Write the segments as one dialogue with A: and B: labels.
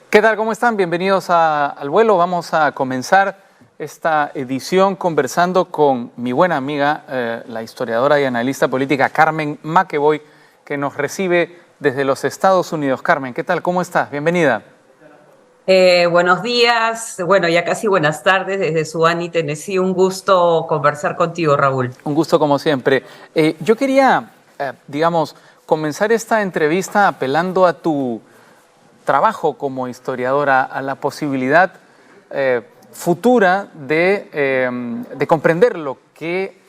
A: ¿Qué tal? ¿Cómo están? Bienvenidos al vuelo. Vamos a comenzar esta edición conversando con mi buena amiga, la historiadora y analista política Carmen McEvoy, que nos recibe desde los Estados Unidos. Carmen, ¿qué tal? ¿Cómo estás? Bienvenida.
B: Buenos días, bueno, ya casi buenas tardes desde Suani, Tennessee. Un gusto conversar contigo, Raúl.
A: Un gusto como siempre. Yo quería, comenzar esta entrevista apelando a tu trabajo como historiadora, a la posibilidad futura de comprender lo que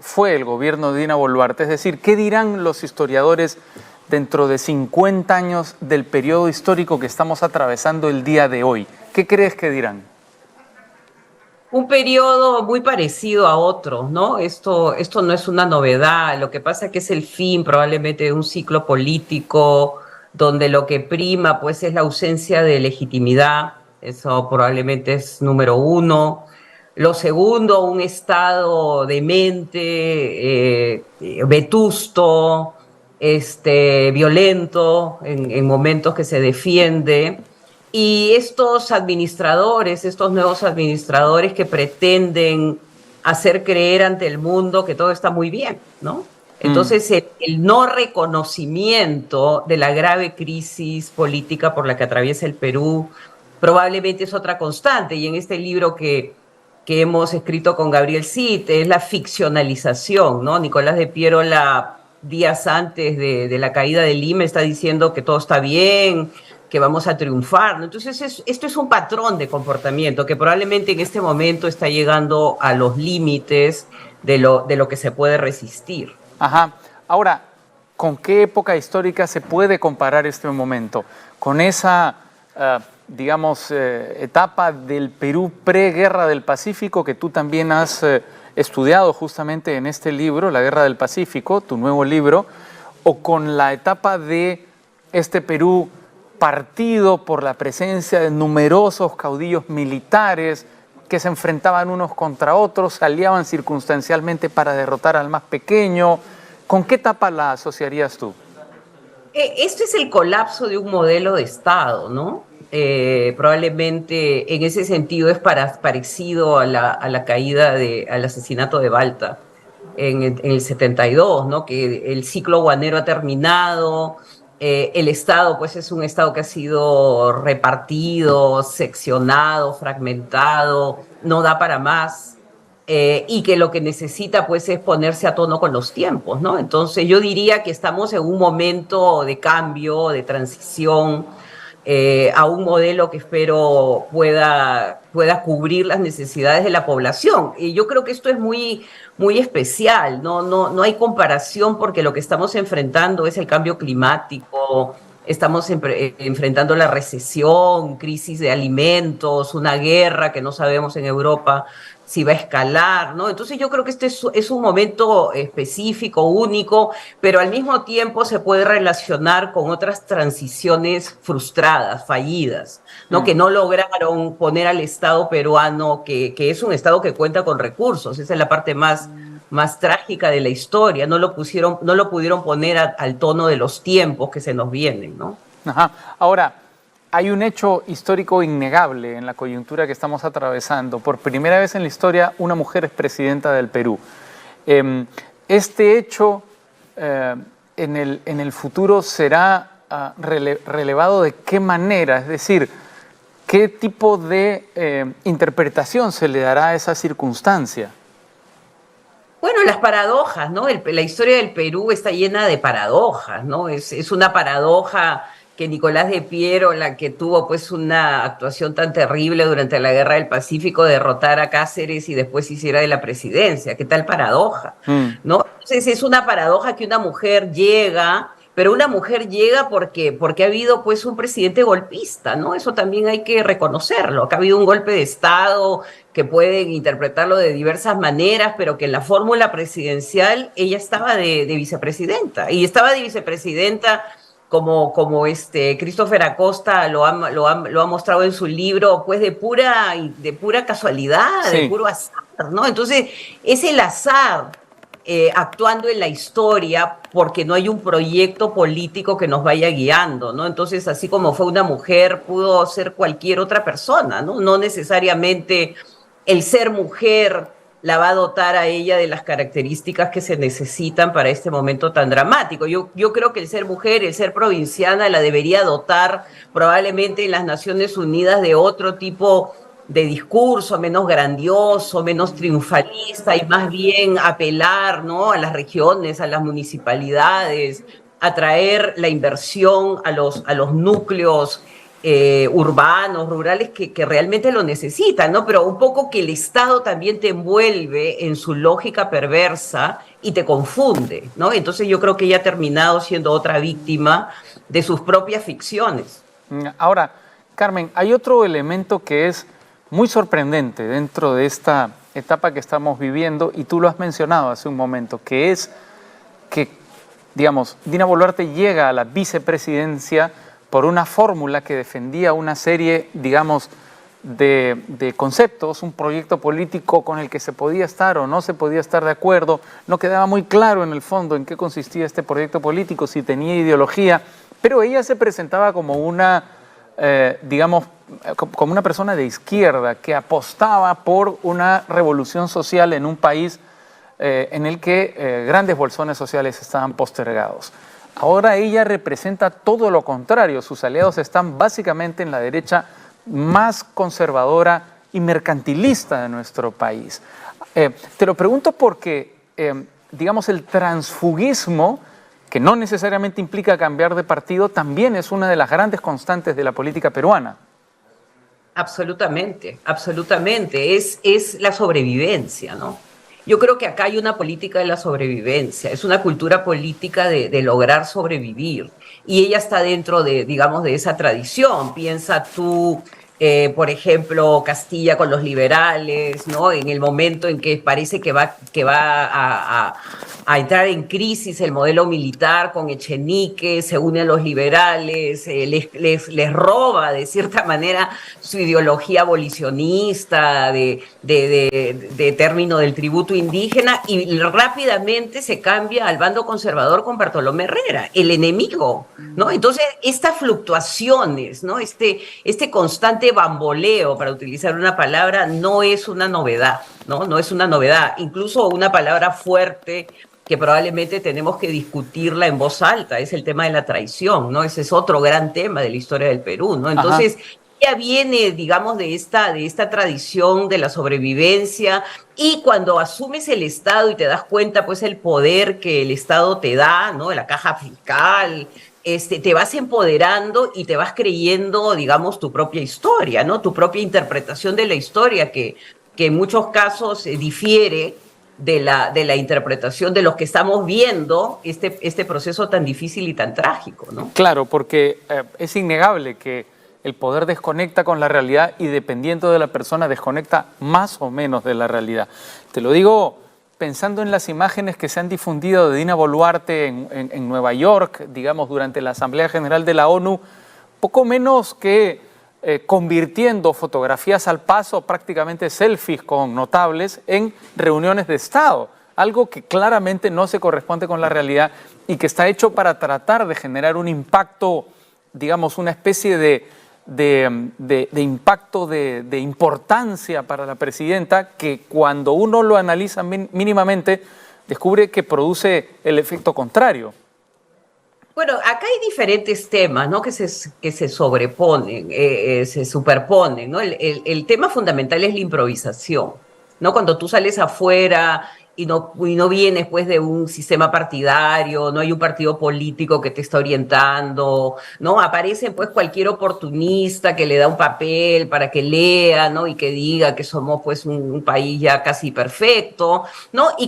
A: fue el gobierno de Dina Boluarte. Es decir, ¿qué dirán los historiadores dentro de 50 años del periodo histórico que estamos atravesando el día de hoy? ¿Qué crees que dirán?
B: Un periodo muy parecido a otro, ¿no? Esto no es una novedad, lo que pasa es que es el fin probablemente de un ciclo político donde lo que prima pues es la ausencia de legitimidad, eso probablemente es número uno. Lo segundo, un estado demente, vetusto, violento en momentos que se defiende. Y estos administradores, estos nuevos administradores que pretenden hacer creer ante el mundo que todo está muy bien, ¿no? Entonces, el no reconocimiento de la grave crisis política por la que atraviesa el Perú probablemente es otra constante. Y en este libro que hemos escrito con Gabriel Cid es la ficcionalización, ¿no? Nicolás de Piérola, días antes de la caída de Lima, está diciendo que todo está bien, que vamos a triunfar, ¿no? Entonces, esto es un patrón de comportamiento que probablemente en este momento está llegando a los límites de lo que se puede resistir.
A: Ajá. Ahora, ¿con qué época histórica se puede comparar este momento? ¿Con esa, etapa del Perú pre-Guerra del Pacífico que tú también has estudiado justamente en este libro, La Guerra del Pacífico, tu nuevo libro, o con la etapa de este Perú partido por la presencia de numerosos caudillos militares que se enfrentaban unos contra otros, se aliaban circunstancialmente para derrotar al más pequeño? ¿Con qué etapa la asociarías tú?
B: Esto es el colapso de un modelo de Estado, ¿no? Probablemente en ese sentido es parecido a la caída, al asesinato de Balta en el 72, ¿no? Que el ciclo guanero ha terminado, el Estado pues es un Estado que ha sido repartido, seccionado, fragmentado, no da para más. Y que lo que necesita pues es ponerse a tono con los tiempos, ¿no? Entonces yo diría que estamos en un momento de cambio, de transición, a un modelo que espero pueda cubrir las necesidades de la población. Y yo creo que esto es muy especial, no hay comparación porque lo que estamos enfrentando es el cambio climático, estamos enfrentando la recesión, crisis de alimentos, una guerra que no sabemos en Europa si va a escalar, ¿no? Entonces yo creo que este es un momento específico, único, pero al mismo tiempo se puede relacionar con otras transiciones frustradas, fallidas, ¿no? Que no lograron poner al Estado peruano, que es un Estado que cuenta con recursos, esa es la parte más trágica de la historia, no lo pudieron poner al tono de los tiempos que se nos vienen, ¿no?
A: Ajá. Ahora, hay un hecho histórico innegable en la coyuntura que estamos atravesando. Por primera vez en la historia, una mujer es presidenta del Perú. Este hecho en el futuro será relevado de qué manera, es decir, qué tipo de interpretación se le dará a esa circunstancia.
B: Bueno, las paradojas, ¿no? La historia del Perú está llena de paradojas, ¿no? Es una paradoja que Nicolás de Piero, la que tuvo pues una actuación tan terrible durante la Guerra del Pacífico, derrotara a Cáceres y después hiciera de la presidencia. ¿Qué tal paradoja? ¿No? Entonces es una paradoja que una mujer llega, pero una mujer llega porque ha habido pues un presidente golpista, ¿no? Eso también hay que reconocerlo, que ha habido un golpe de Estado, que pueden interpretarlo de diversas maneras, pero que en la fórmula presidencial ella estaba de vicepresidenta, y estaba de vicepresidenta como Christopher Acosta lo ha mostrado en su libro, pues de pura casualidad,
A: Sí.
B: de puro azar, ¿no? Entonces, es el azar actuando en la historia porque no hay un proyecto político que nos vaya guiando, ¿no? Entonces, así como fue una mujer, pudo ser cualquier otra persona, ¿no? No necesariamente el ser mujer la va a dotar a ella de las características que se necesitan para este momento tan dramático. Yo creo que el ser mujer, el ser provinciana, la debería dotar probablemente en las Naciones Unidas de otro tipo de discurso, menos grandioso, menos triunfalista y más bien apelar, ¿no?, a las regiones, a las municipalidades, atraer la inversión a los núcleos urbanos, rurales que realmente lo necesitan, ¿no? Pero un poco que el Estado también te envuelve en su lógica perversa y te confunde, ¿no? Entonces yo creo que ella ha terminado siendo otra víctima de sus propias ficciones.
A: Ahora, Carmen, hay otro elemento que es muy sorprendente dentro de esta etapa que estamos viviendo, y tú lo has mencionado hace un momento, que es que, digamos, Dina Boluarte llega a la vicepresidencia por una fórmula que defendía una serie, digamos, de conceptos, un proyecto político con el que se podía estar o no se podía estar de acuerdo. No quedaba muy claro en el fondo en qué consistía este proyecto político, si tenía ideología, pero ella se presentaba como una, digamos, como una persona de izquierda que apostaba por una revolución social en un país en el que grandes bolsones sociales estaban postergados. Ahora ella representa todo lo contrario. Sus aliados están básicamente en la derecha más conservadora y mercantilista de nuestro país. Te lo pregunto porque, digamos, el transfugismo, que no necesariamente implica cambiar de partido, también es una de las grandes constantes de la política peruana.
B: Absolutamente, absolutamente. Es la sobrevivencia, ¿no? Yo creo que acá hay una política de la sobrevivencia, es una cultura política de lograr sobrevivir. Y ella está dentro de, digamos, de esa tradición. Piensa tú, por ejemplo, Castilla con los liberales, ¿no? En el momento en que parece que va a entrar en crisis el modelo militar con Echenique, se une a los liberales, les roba de cierta manera su ideología abolicionista de término del tributo indígena, y rápidamente se cambia al bando conservador con Bartolomé Herrera, el enemigo, ¿no? Entonces, estas fluctuaciones, ¿no? Este constante bamboleo, para utilizar una palabra, no es una novedad, ¿no? No es una novedad, incluso una palabra fuerte que probablemente tenemos que discutirla en voz alta, es el tema de la traición, ¿no? Ese es otro gran tema de la historia del Perú, ¿no? Entonces, ajá, ella viene, digamos, de esta tradición de la sobrevivencia, y cuando asumes el Estado y te das cuenta, pues, el poder que el Estado te da, ¿no? La caja fiscal, te vas empoderando y te vas creyendo, digamos, tu propia historia, ¿no? Tu propia interpretación de la historia, que en muchos casos difiere de la interpretación de los que estamos viendo este proceso tan difícil y tan trágico, ¿no?
A: Claro, porque es innegable que el poder desconecta con la realidad y, dependiendo de la persona, desconecta más o menos de la realidad. Te lo digo pensando en las imágenes que se han difundido de Dina Boluarte en Nueva York, digamos, durante la Asamblea General de la ONU, poco menos que convirtiendo fotografías al paso, prácticamente selfies con notables, en reuniones de Estado, algo que claramente no se corresponde con la realidad y que está hecho para tratar de generar un impacto, digamos, una especie de impacto de importancia para la presidenta, que cuando uno lo analiza mínimamente descubre que produce el efecto contrario.
B: Bueno, acá hay diferentes temas, ¿no?, que se sobreponen, se superponen, ¿no? El tema fundamental es la improvisación, ¿no? Cuando tú sales afuera y no vienes, pues, de un sistema partidario, no hay un partido político que te está orientando, ¿no? Aparece, pues, cualquier oportunista que le da un papel para que lea, ¿no? Y que diga que somos, pues, un país ya casi perfecto, ¿no? Y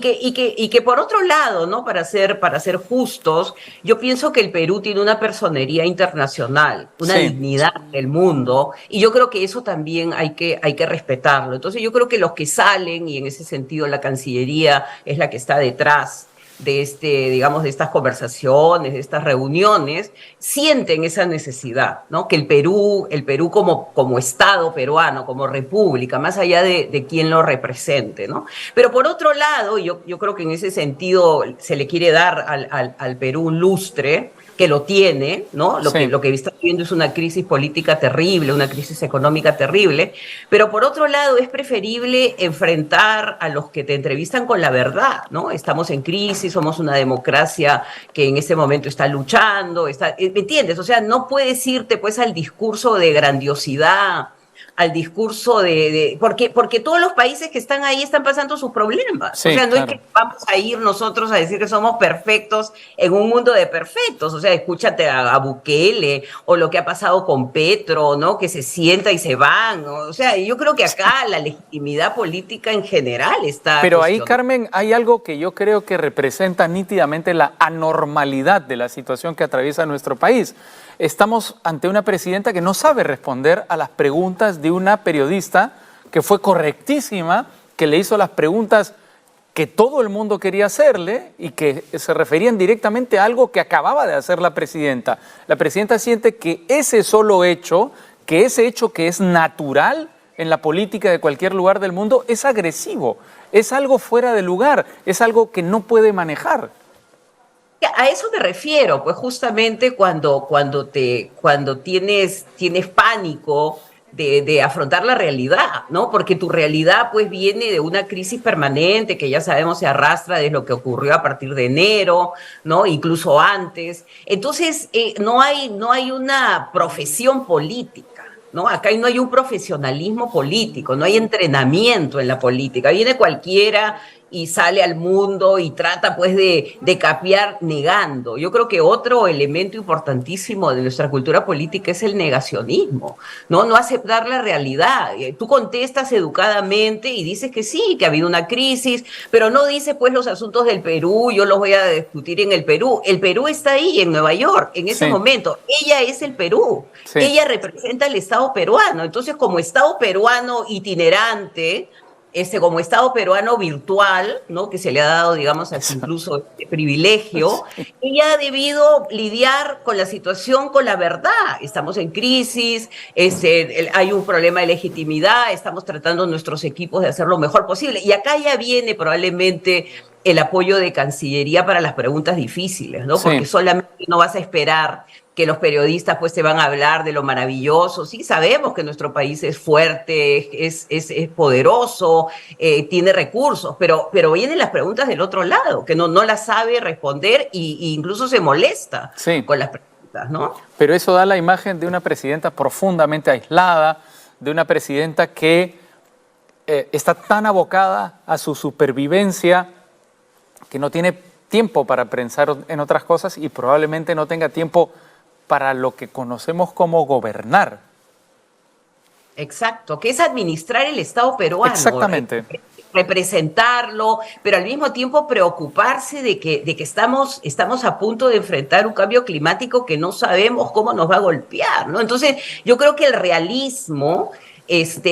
B: que por otro lado, ¿no? Para ser justos, yo pienso que el Perú tiene una personería internacional, una
A: Sí.
B: dignidad del mundo, y yo creo que eso también hay que respetarlo. Entonces yo creo que los que salen, y en ese sentido la Cancillería es la que está detrás digamos, de estas conversaciones, de estas reuniones, sienten esa necesidad, ¿no? Que el Perú como Estado peruano, como república, más allá de quién lo represente, ¿no? Pero por otro lado, yo creo que en ese sentido se le quiere dar al Perú un lustre, que lo tiene, ¿no?
A: Sí.
B: Lo que está viviendo es una crisis política terrible, una crisis económica terrible, pero por otro lado es preferible enfrentar a los que te entrevistan con la verdad, ¿no? Estamos en crisis, somos una democracia que en este momento está luchando, ¿me entiendes? O sea, no puedes irte pues al discurso de grandiosidad, al discurso porque todos los países que están ahí están pasando sus problemas.
A: Sí,
B: O sea, no
A: claro.
B: es que vamos a ir nosotros a decir que somos perfectos en un mundo de perfectos. O sea, escúchate a Bukele o lo que ha pasado con Petro, ¿no? Que se sienta y se van. O sea, yo creo que acá la legitimidad política en general está
A: Pero ahí,
B: cuestionada.
A: Carmen, hay algo que yo creo que representa nítidamente la anormalidad de la situación que atraviesa nuestro país. Estamos ante una presidenta que no sabe responder a las preguntas de una periodista que fue correctísima, que le hizo las preguntas que todo el mundo quería hacerle y que se referían directamente a algo que acababa de hacer la presidenta. La presidenta siente que ese solo hecho, que ese hecho que es natural en la política de cualquier lugar del mundo, es agresivo, es algo fuera de lugar, es algo que no puede manejar.
B: A eso me refiero, pues justamente cuando tienes pánico de afrontar la realidad, ¿no? Porque tu realidad pues viene de una crisis permanente que ya sabemos se arrastra desde lo que ocurrió a partir de enero, ¿no? Incluso antes. Entonces, no hay una profesión política, ¿no? Acá no hay un profesionalismo político, no hay entrenamiento en la política. Viene cualquiera y sale al mundo y trata pues de capear negando. Yo creo que otro elemento importantísimo de nuestra cultura política es el negacionismo, ¿no? No aceptar la realidad. Tú contestas educadamente y dices que sí, que ha habido una crisis, pero no dices pues los asuntos del Perú, yo los voy a discutir en el Perú. El Perú está ahí, en Nueva York, en ese
A: Sí,
B: momento. Ella es el Perú.
A: sí.
B: Ella representa el Estado peruano. Entonces, como Estado peruano itinerante, como Estado peruano virtual, ¿no? Que se le ha dado, digamos, hasta
A: Eso.
B: incluso este privilegio,
A: Sí.
B: ella ha debido lidiar con la situación, con la verdad. Estamos en crisis, hay un problema de legitimidad, estamos tratando nuestros equipos de hacer lo mejor posible. Y acá ya viene probablemente el apoyo de Cancillería para las preguntas difíciles, ¿no? Porque
A: Sí.
B: solamente no vas a esperar que los periodistas pues te van a hablar de lo maravilloso. Sí, sabemos que nuestro país es fuerte, es poderoso, tiene recursos, pero vienen las preguntas del otro lado, que no las sabe responder y incluso se molesta
A: Sí.
B: con las preguntas, ¿no?
A: Pero eso da la imagen de una presidenta profundamente aislada, de una presidenta que está tan abocada a su supervivencia que no tiene tiempo para pensar en otras cosas y probablemente no tenga tiempo para lo que conocemos como gobernar.
B: Exacto, que es administrar el Estado peruano,
A: Exactamente.
B: representarlo, pero al mismo tiempo preocuparse de que estamos a punto de enfrentar un cambio climático que no sabemos cómo nos va a golpear, ¿no? Entonces, yo creo que el realismo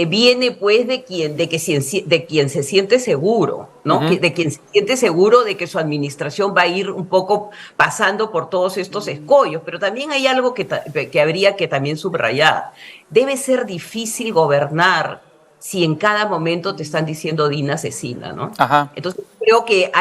B: viene pues de quien se siente seguro, ¿no?
A: Ujú.
B: De quien se siente seguro de que su administración va a ir un poco pasando por todos estos escollos, pero también hay algo que habría que también subrayar. Debe ser difícil gobernar si en cada momento te están diciendo Dina asesina, ¿no?
A: Ajá.
B: Entonces creo que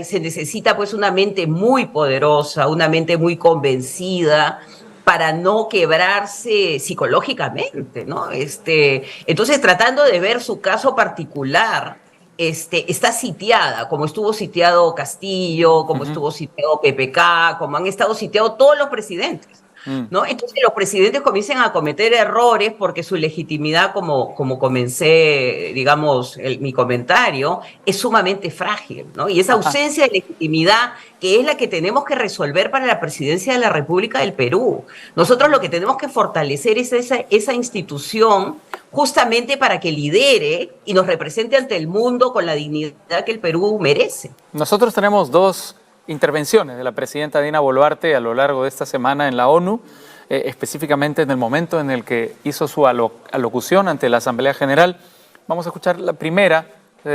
B: se necesita pues una mente muy poderosa, una mente muy convencida para no quebrarse psicológicamente, ¿no? Entonces, tratando de ver su caso particular, está sitiada, como estuvo sitiado Castillo, como
A: Ujú.
B: estuvo sitiado PPK, como han estado sitiados todos los presidentes.
A: Mm.
B: ¿No? Entonces los presidentes comienzan a cometer errores porque su legitimidad, como comencé, digamos, mi comentario, es sumamente frágil, ¿no? Y esa
A: Ajá.
B: ausencia de legitimidad que es la que tenemos que resolver para la presidencia de la República del Perú. Nosotros lo que tenemos que fortalecer es esa institución justamente para que lidere y nos represente ante el mundo con la dignidad que el Perú merece.
A: Nosotros tenemos dos intervenciones de la presidenta Dina Boluarte a lo largo de esta semana en la ONU, específicamente en el momento en el que hizo su alocución ante la Asamblea General. Vamos a escuchar la primera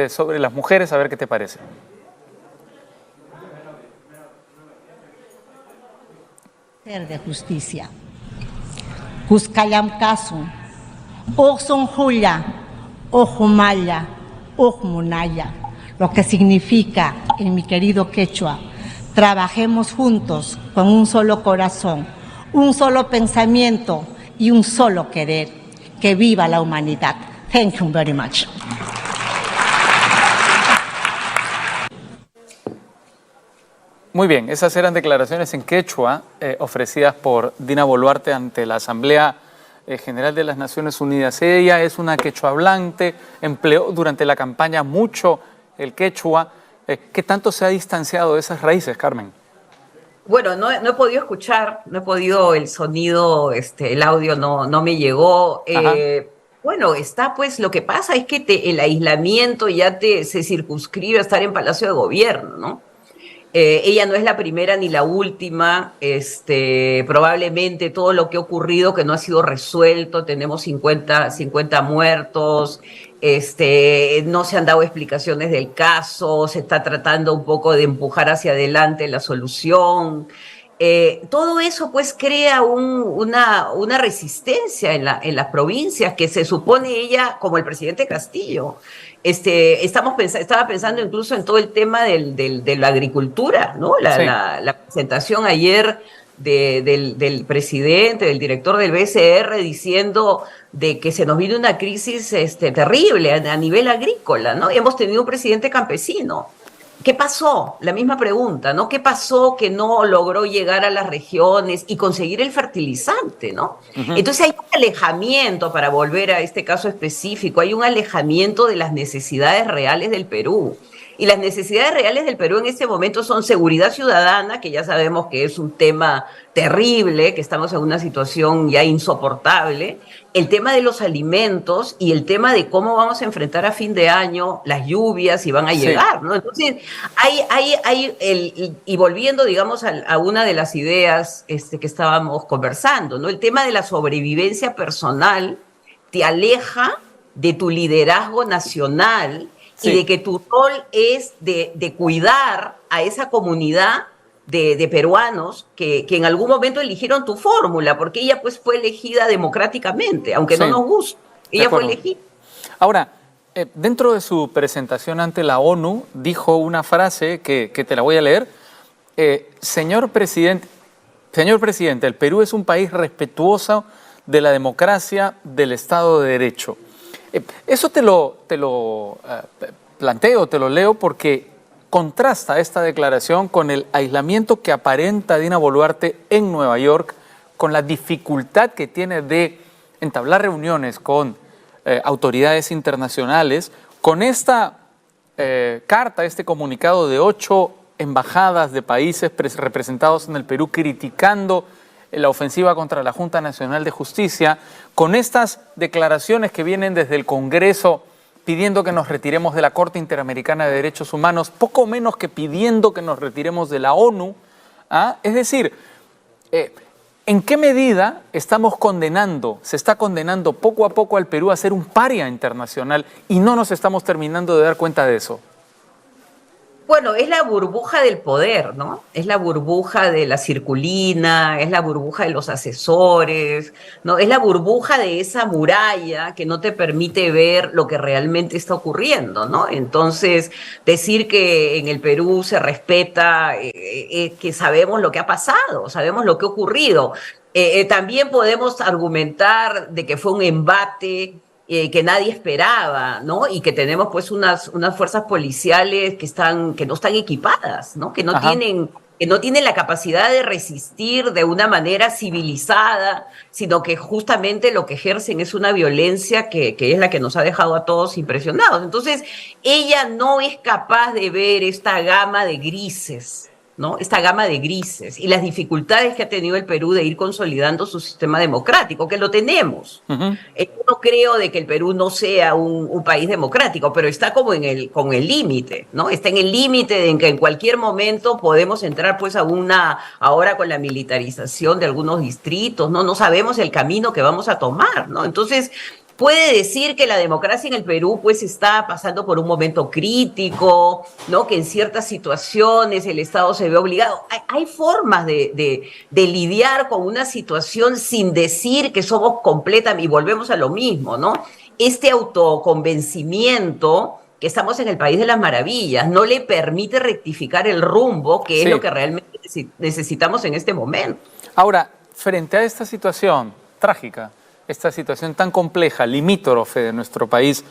A: sobre las mujeres, a ver qué te parece.
C: Ser de justicia. Kuskayam kasu, Oxon Julia, Ojumaya, Ojmunaya, lo que significa, en mi querido quechua, trabajemos juntos con un solo corazón, un solo pensamiento y un solo querer. Que viva la humanidad. Thank you very much.
A: Muy bien, esas eran declaraciones en quechua ofrecidas por Dina Boluarte ante la Asamblea General de las Naciones Unidas. Ella es una quechua hablante, empleó durante la campaña mucho el quechua. ¿Qué tanto se ha distanciado de esas raíces, Carmen?
B: Bueno, no he podido escuchar, no he podido el sonido, el audio no me llegó. Bueno, está pues, lo que pasa es que el aislamiento ya se circunscribe a estar en Palacio de Gobierno, ¿no? Ella no es la primera ni la última, probablemente todo lo que ha ocurrido que no ha sido resuelto, tenemos 50 muertos, no se han dado explicaciones del caso, se está tratando un poco de empujar hacia adelante la solución. Todo eso pues crea una resistencia en las provincias que se supone ella, como el presidente Castillo, estaba pensando incluso en todo el tema de la agricultura, ¿no? La presentación ayer del presidente, del director del BCR, diciendo de que se nos viene una crisis terrible a nivel agrícola, ¿no? Y hemos tenido un presidente campesino. ¿Qué pasó? La misma pregunta, ¿no? ¿Qué pasó que no logró llegar a las regiones y conseguir el fertilizante, ¿no? Entonces hay un alejamiento, para volver a este caso específico, hay un alejamiento de las necesidades reales del Perú. Y las necesidades reales del Perú en este momento son seguridad ciudadana, que ya sabemos que es un tema terrible, que estamos en una situación ya insoportable, el tema de los alimentos y el tema de cómo vamos a enfrentar a fin de año las lluvias y van a llegar, ¿no? Entonces, y volviendo, digamos, a una de las ideas que estábamos conversando, ¿no? El tema de la sobrevivencia personal te aleja de tu liderazgo nacional. Sí. Y de que tu rol es de cuidar a esa comunidad de peruanos que en algún momento eligieron tu fórmula, porque ella pues fue elegida democráticamente, aunque no nos guste, ella fue elegida.
A: Ahora, dentro de su presentación ante la ONU, dijo una frase que te la voy a leer. Señor presidente, el Perú es un país respetuoso de la democracia, del Estado de Derecho. Eso te lo planteo, te lo leo porque contrasta esta declaración con el aislamiento que aparenta Dina Boluarte en Nueva York, con la dificultad que tiene de entablar reuniones con autoridades internacionales, con esta carta, este comunicado de 8 embajadas de países representados en el Perú criticando la ofensiva contra la Junta Nacional de Justicia, con estas declaraciones que vienen desde el Congreso pidiendo que nos retiremos de la Corte Interamericana de Derechos Humanos, poco menos que pidiendo que nos retiremos de la ONU. Es decir, ¿en qué medida se está condenando poco a poco al Perú a ser un paria internacional y no nos estamos terminando de dar cuenta de eso?
B: Bueno, es la burbuja del poder, ¿no? Es la burbuja de la circulina, es la burbuja de los asesores, ¿no? Es la burbuja de esa muralla que no te permite ver lo que realmente está ocurriendo, ¿no? Entonces, decir que en el Perú se respeta, que sabemos lo que ha pasado, sabemos lo que ha ocurrido. También podemos argumentar de que fue un embate que nadie esperaba, ¿no? Y que tenemos pues unas fuerzas policiales que no están equipadas, ¿no? Que no tienen la capacidad de resistir de una manera civilizada, sino que justamente lo que ejercen es una violencia que es la que nos ha dejado a todos impresionados. Entonces, ella no es capaz de ver esta gama de grises, ¿no? Esta gama de grises y las dificultades que ha tenido el Perú de ir consolidando su sistema democrático, que lo tenemos. Yo no creo de que el Perú no sea un país democrático, pero está como con el límite, ¿no? Está en el límite de que en cualquier momento podemos entrar pues ahora con la militarización de algunos distritos, ¿no? No sabemos el camino que vamos a tomar, ¿no? Entonces, puede decir que la democracia en el Perú pues está pasando por un momento crítico, ¿no? Que en ciertas situaciones el Estado se ve obligado. Hay formas de lidiar con una situación sin decir que somos completamente, y volvemos a lo mismo, ¿no? Este autoconvencimiento que estamos en el país de las maravillas no le permite rectificar el rumbo, que es
A: Sí.
B: lo que realmente necesitamos en este momento.
A: Ahora, frente a esta situación trágica, esta situación tan compleja, limítrofe de nuestro país,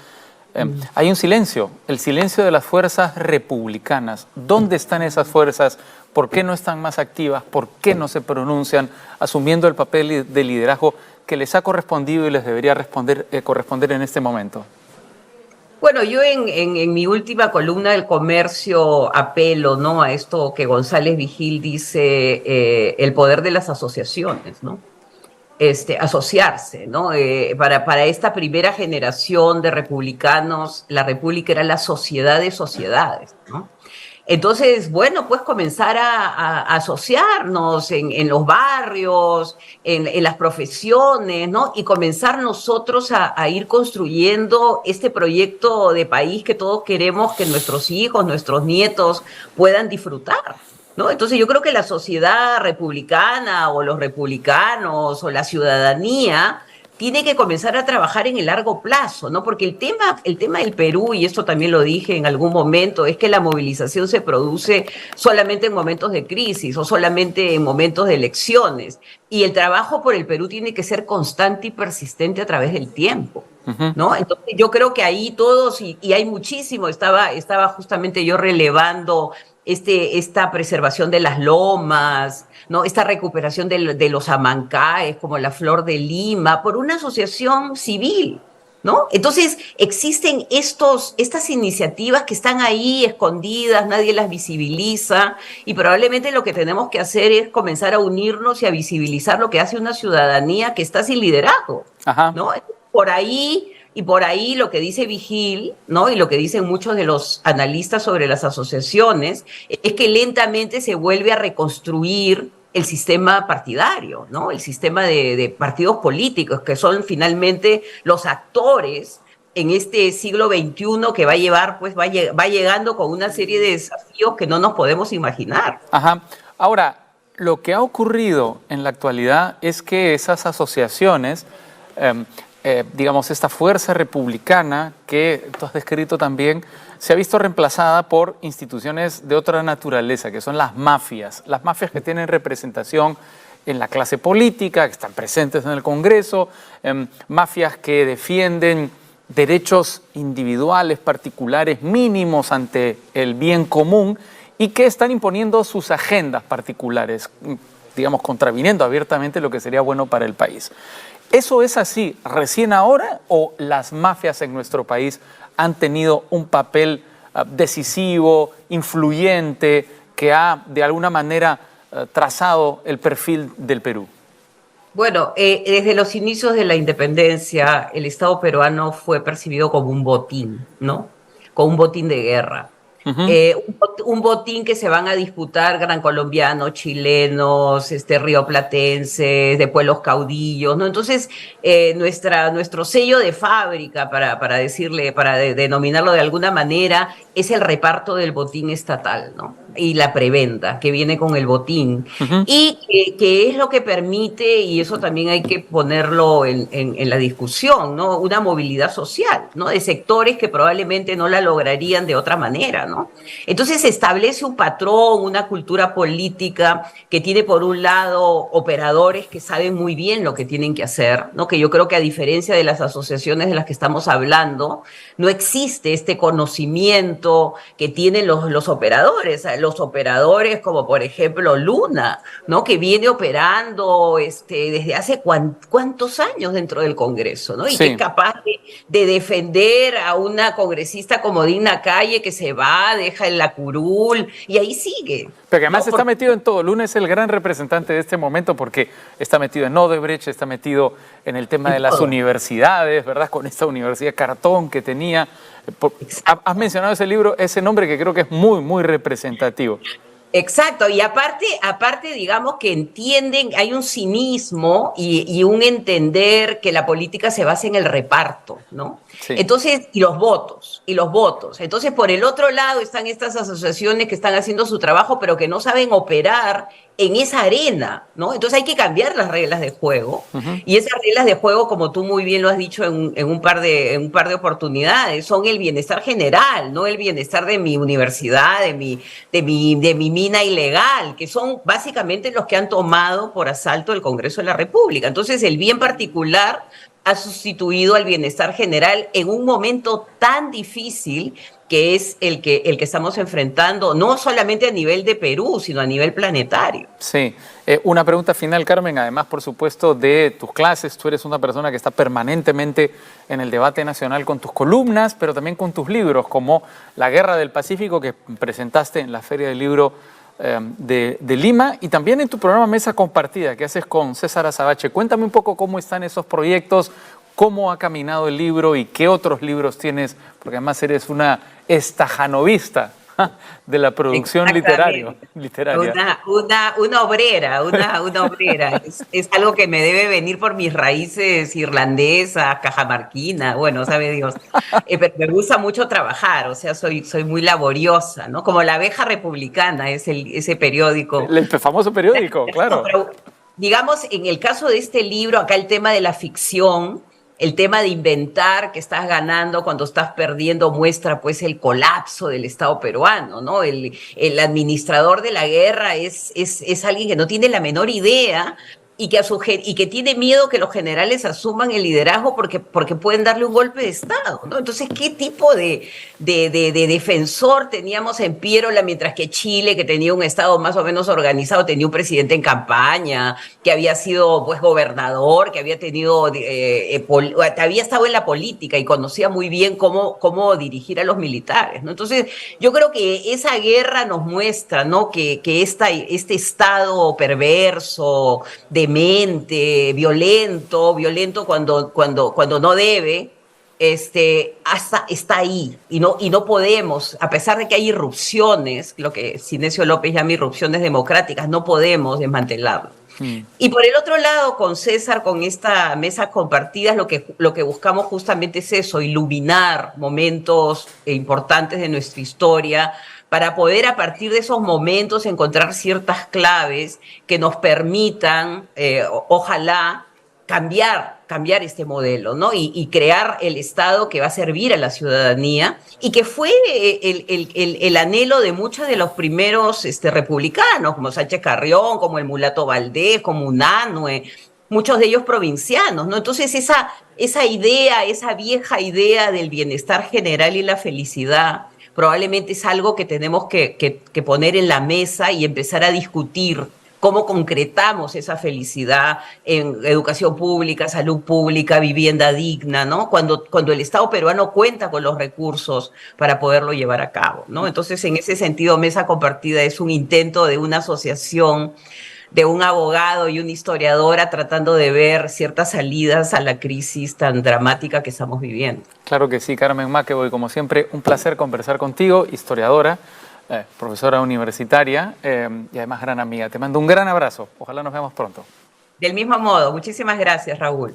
A: hay un silencio, el silencio de las fuerzas republicanas. ¿Dónde están esas fuerzas? ¿Por qué no están más activas? ¿Por qué no se pronuncian asumiendo el papel de liderazgo que les ha correspondido y les debería corresponder en este momento?
B: Bueno, yo en mi última columna del Comercio apelo, ¿no?, a esto que González Vigil dice, el poder de las asociaciones, ¿no? Asociarse, ¿no? Para esta primera generación de republicanos, la república era la sociedad de sociedades, ¿no? Entonces, bueno, pues comenzar a asociarnos en los barrios, en las profesiones, ¿no? Y comenzar nosotros a ir construyendo este proyecto de país que todos queremos que nuestros hijos, nuestros nietos puedan disfrutar, ¿no? Entonces yo creo que la sociedad republicana o los republicanos o la ciudadanía tiene que comenzar a trabajar en el largo plazo, ¿no? Porque el tema del Perú, y esto también lo dije en algún momento, es que la movilización se produce solamente en momentos de crisis o solamente en momentos de elecciones. Y el trabajo por el Perú tiene que ser constante y persistente a través del tiempo, ¿no? Entonces yo creo que ahí todos, y hay muchísimo, estaba justamente yo relevando esta preservación de las lomas, ¿no? Esta recuperación de los amancaes, como la Flor de Lima, por una asociación civil, ¿no? Entonces, existen estas iniciativas que están ahí escondidas, nadie las visibiliza, y probablemente lo que tenemos que hacer es comenzar a unirnos y a visibilizar lo que hace una ciudadanía que está sin liderazgo,
A: Ajá.
B: ¿no? Por ahí lo que dice Vigil, ¿no? Y lo que dicen muchos de los analistas sobre las asociaciones, es que lentamente se vuelve a reconstruir el sistema partidario, ¿no? El sistema de partidos políticos, que son finalmente los actores en este siglo XXI que va a llevar, pues va llegando con una serie de desafíos que no nos podemos imaginar.
A: Ajá. Ahora, lo que ha ocurrido en la actualidad es que esas asociaciones, digamos, esta fuerza republicana que tú has descrito también, se ha visto reemplazada por instituciones de otra naturaleza, que son las mafias que tienen representación en la clase política, que están presentes en el Congreso, mafias que defienden derechos individuales, particulares, mínimos ante el bien común y que están imponiendo sus agendas particulares, digamos, contraviniendo abiertamente lo que sería bueno para el país. ¿Eso es así recién ahora o las mafias en nuestro país han tenido un papel decisivo, influyente, que ha de alguna manera trazado el perfil del Perú?
B: Bueno, desde los inicios de la independencia, el Estado peruano fue percibido como un botín, ¿no? Como un botín de guerra. Un botín que se van a disputar gran colombianos, chilenos, rioplatenses, de pueblos caudillos, ¿no? Entonces, nuestro sello de fábrica, para decirle, denominarlo de alguna manera, es el reparto del botín estatal, ¿no? Y la preventa que viene con el botín. Y que es lo que permite, y eso también hay que ponerlo en la discusión, ¿no? Una movilidad social, ¿no? De sectores que probablemente no la lograrían de otra manera, ¿no? Entonces se establece un patrón, una cultura política que tiene por un lado operadores que saben muy bien lo que tienen que hacer, ¿no? Que yo creo que a diferencia de las asociaciones de las que estamos hablando, no existe este conocimiento que tienen los operadores. Los operadores como por ejemplo Luna, ¿no? Que viene operando desde hace cuántos años dentro del Congreso, ¿no? Y
A: Sí.
B: que es capaz de defender a una congresista como Dina Calle que se va, deja en la curul y ahí sigue.
A: Pero que además
B: ¿no?
A: está metido en todo. Luna es el gran representante de este momento porque está metido en Odebrecht, está metido en el tema de las universidades, ¿verdad? Con esta universidad cartón que tenía. Has mencionado ese libro, ese nombre que creo que es muy, muy representativo.
B: Exacto, y aparte, digamos que entienden, hay un cinismo y un entender que la política se basa en el reparto, ¿no?
A: Sí.
B: Entonces, y los votos. Entonces, por el otro lado están estas asociaciones que están haciendo su trabajo, pero que no saben operar en esa arena, ¿no? Entonces hay que cambiar las reglas de juego.
A: Ujú.
B: Y esas reglas de juego, como tú muy bien lo has dicho en un par de oportunidades, son el bienestar general, no el bienestar de mi universidad, de mi mina ilegal, que son básicamente los que han tomado por asalto el Congreso de la República. Entonces, el bien particular ha sustituido al bienestar general en un momento tan difícil que es el que estamos enfrentando, no solamente a nivel de Perú, sino a nivel planetario.
A: Sí, una pregunta final, Carmen, además, por supuesto, de tus clases. Tú eres una persona que está permanentemente en el debate nacional con tus columnas, pero también con tus libros, como La Guerra del Pacífico, que presentaste en la Feria del Libro de Lima, y también en tu programa Mesa Compartida, que haces con César Azabache. Cuéntame un poco cómo están esos proyectos, cómo ha caminado el libro y qué otros libros tienes, porque además eres una estajanovista de la producción literaria.
B: Una obrera, una obrera. Es algo que me debe venir por mis raíces irlandesas, cajamarquina, bueno, sabe Dios. Pero me gusta mucho trabajar, o sea, soy muy laboriosa, ¿no? Como La Abeja Republicana es ese periódico.
A: El famoso periódico, claro.
B: Pero, digamos, en el caso de este libro, acá el tema de la ficción, el tema de inventar que estás ganando cuando estás perdiendo muestra pues el colapso del Estado peruano, ¿no? El administrador de la guerra es alguien que no tiene la menor idea y que tiene miedo que los generales asuman el liderazgo porque pueden darle un golpe de Estado, ¿no? Entonces, ¿qué tipo de defensor teníamos en Piérola, mientras que Chile, que tenía un Estado más o menos organizado, tenía un presidente en campaña, que había sido pues gobernador, que había tenido, había estado en la política y conocía muy bien cómo dirigir a los militares, ¿no? Entonces, yo creo que esa guerra nos muestra, ¿no? Que este Estado perverso, demente, violento cuando no debe, hasta está ahí y no podemos, a pesar de que hay irrupciones, lo que Sinesio López llama irrupciones democráticas, no podemos desmantelarlo. Y por el otro lado, con César, con esta mesa compartida, lo que buscamos justamente es eso, iluminar momentos importantes de nuestra historia para poder a partir de esos momentos encontrar ciertas claves que nos permitan, ojalá, cambiar este modelo, ¿no? Y crear el Estado que va a servir a la ciudadanía y que fue el anhelo de muchos de los primeros republicanos, como Sánchez Carrión, como el Mulato Valdés, como Unanue, muchos de ellos provincianos, ¿no? Entonces esa idea, esa vieja idea del bienestar general y la felicidad, probablemente es algo que tenemos que poner en la mesa y empezar a discutir cómo concretamos esa felicidad en educación pública, salud pública, vivienda digna, ¿no? Cuando el Estado peruano cuenta con los recursos para poderlo llevar a cabo, ¿no? Entonces, en ese sentido, Mesa Compartida es un intento de una asociación, de un abogado y una historiadora tratando de ver ciertas salidas a la crisis tan dramática que estamos viviendo.
A: Claro que sí, Carmen McEvoy, como siempre, un placer conversar contigo, historiadora, profesora universitaria y además gran amiga. Te mando un gran abrazo. Ojalá nos veamos pronto.
B: Del mismo modo, muchísimas gracias, Raúl.